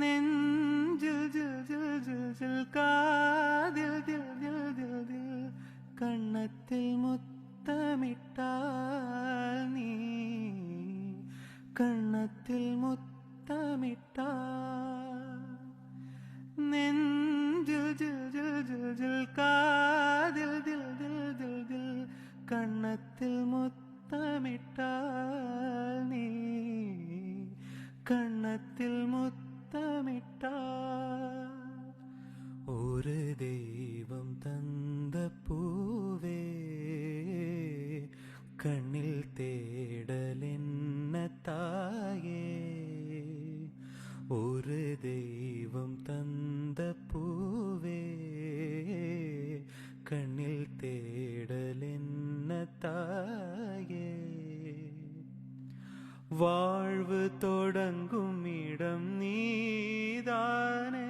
നെഞ്ചിൽ ജിൽ ജിൽ ജിൽ ജിൽ കാതിൽ ദിൽ ദിൽ ദിൽ ദിൽ കണ്ണത്തിൽ മുത്തമിട്ടാൽ നീ കണ്ണത്തിൽ മുത്തമിട്ടാൽ നെഞ്ചിൽ ജിൽ ജിൽ ജിൽ ജിൽ കാതിൽ ദിൽ ദിൽ ദിൽ ദിൽ കണ്ണത്തിൽ മുത്തമിട്ടാൽ നീ കണ്ണത്തിൽ മുത്തമിട്ടാൽ ഒരു ദൈവം തந்த പൂവേ കണ്ണിൽ തേടലെന്ന തായേ ഒരു ദൈവം തந்த പൂവേ കണ്ണിൽ തേടലെന്ന തായേ வாழ்வு தொடங்கும் இடம் நீதானே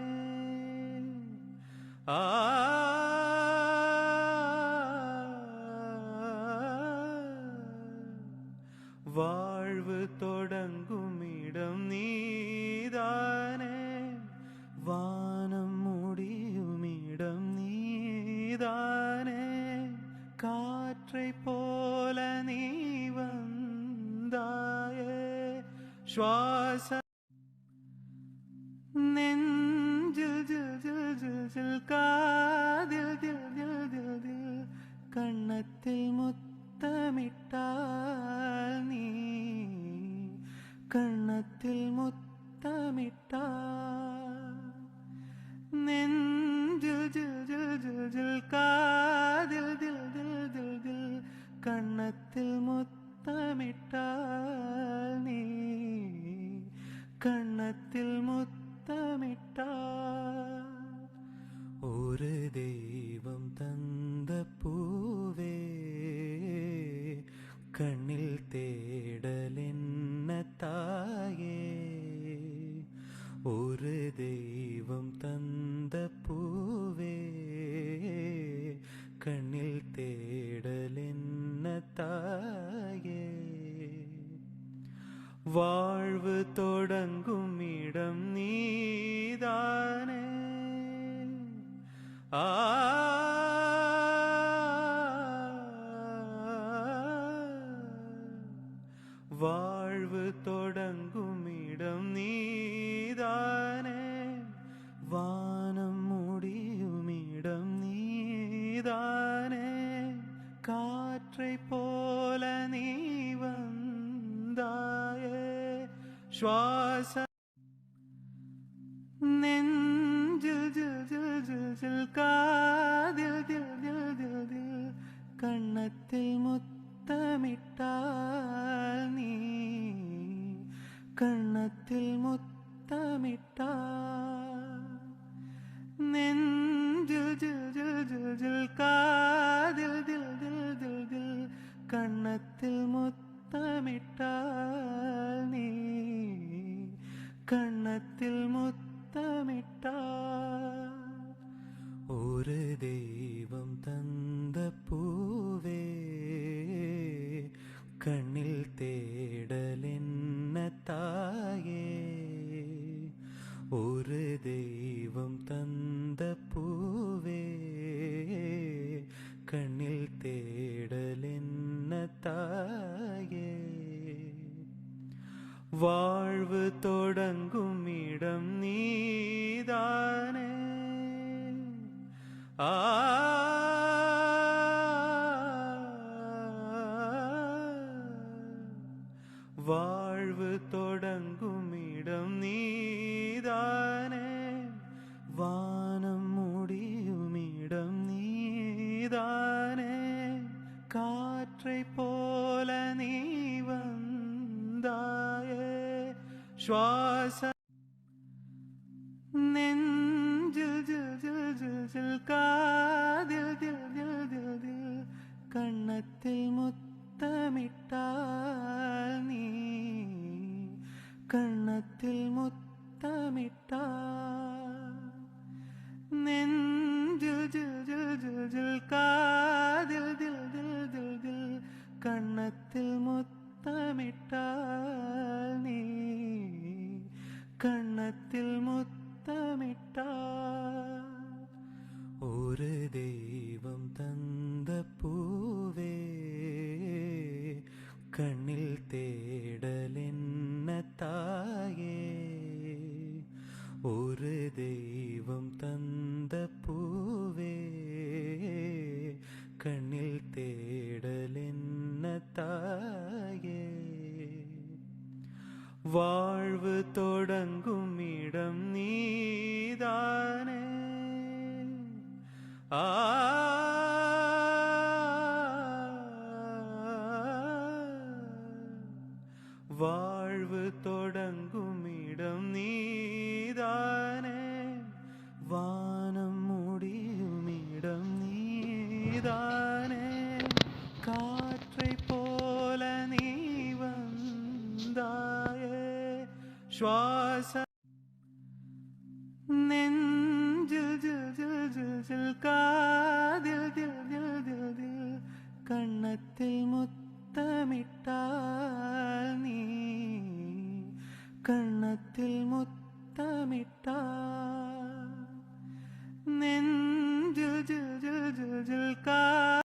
வாழ்வு தொடங்கும் இடம் நீதானே வானம் முடியும் இடம் நீதானே காற்றை போல நீ வந்தாயே ശ്വാസ നെഞ്ചിൽ ജിൽ ജിൽ ജിൽ ജിൽ കാതിൽ ദിൽ ദിൽ ദിൽ ദിൽ കണ്ണത്തിൽ മുത്തമിട്ടാൽ നീ കണ്ണത്തിൽ മുത്തമിട്ടാൽ നെഞ്ചിൽ ജിൽ ജിൽ ജിൽ ജിൽ കാതിൽ ദിൽ ദിൽ ദിൽ ദിൽ കണ്ണത്തിൽ മുത്തമിട്ടാൽ നീ കണ്ണത്തിൽ മുത്തമിട്ടാൽ ഒരു ദൈവം തந்த പൂവേ കണ്ണിൽ തേടലെന്ന തായേ ഒരു ദൈവം തந்த പൂവേ കണ്ണിൽ തേടലെന്ന തായേ வாழ்வு தொடங்கும் இடம் நீதானே வாழ்வு தொடங்கும் இடம் நீதானே வானம் முடியும் இடம் நீதானே காற்றை போல நீ வந்தாயே ശ്വാസ നെഞ്ചിൽ ജിൽ ജിൽ ജിൽ ജിൽ കാതിൽ ദിൽ ദിൽ ദിൽ ദിൽ കണ്ണത്തിൽ മുത്തമിട്ടാൽ നീ കണ്ണത്തിൽ മുത്തമിട്ടാൽ നെഞ്ചിൽ ജിൽ ജിൽ ജിൽ ജിൽ കാതിൽ ദിൽ ദിൽ ദിൽ ദിൽ കണ്ണത്തിൽ മുത്തമിട്ടാൽ നീ കണ്ണത്തിൽ മുത്തമിട്ടാൽ ഒരു ദൈവം തந்த പൂവേ കണ്ണിൽ തേടലെന്ന തായേ ഒരു ദൈവം തந்த പൂവേ കണ്ണിൽ തേടലെന്ന തായേ வாழ்வு தொடங்கும் இடம் நீதானே வாழ்வு தொடங்கும் இடம் நீதானே வானம் முடியும் இடம் நீதானே காற்றை போல நீ വந்தாയേ ശ്വാസ നെഞ്ചിൽ ജിൽ ജിൽ ജിൽ ജിൽ കാതിൽ ദിൽ ദിൽ ദിൽ ദിൽ കണ്ണത്തിൽ മുത്തമിട്ടാൽ നീ കണ്ണത്തിൽ മുത്തമിട്ടാൽ നെഞ്ചിൽ ജിൽ ജിൽ ജിൽ ജിൽ കാതിൽ ദിൽ ദിൽ ദിൽ ദിൽ കണ്ണത്തിൽ മുത്തമിട്ടാൽ നീ കണ്ണ കണ്ണത്തിൽ മുത്തമിട്ടാൽ ഒരു ദൈവം തന്ന പൂവേ കണ്ണിൽ തേടലെന്ന തായേ ഒരു ദൈവം തന്ന പൂവേ കണ്ണിൽ തേടലെന്ന തായേ வாழ்வு தொடங்கும் இடம் நீதானே வாழ்வு தொடங்கும் இடம் நீதானே வானம் முடியும் இடம் நீதானே காற்றை போல நீ வந்தாயே ശ്വാസ നെഞ്ചിൽ ജിൽ ജിൽ ജിൽ ജിൽ കാതിൽ ദിൽ ദിൽ ദിൽ ദിൽ കണ്ണത്തിൽ മുത്തമിട്ടാൽ നീ കണ്ണത്തിൽ മുത്തമിട്ടാൽ നെഞ്ചിൽ ജിൽ ജിൽ ജിൽ ജിൽ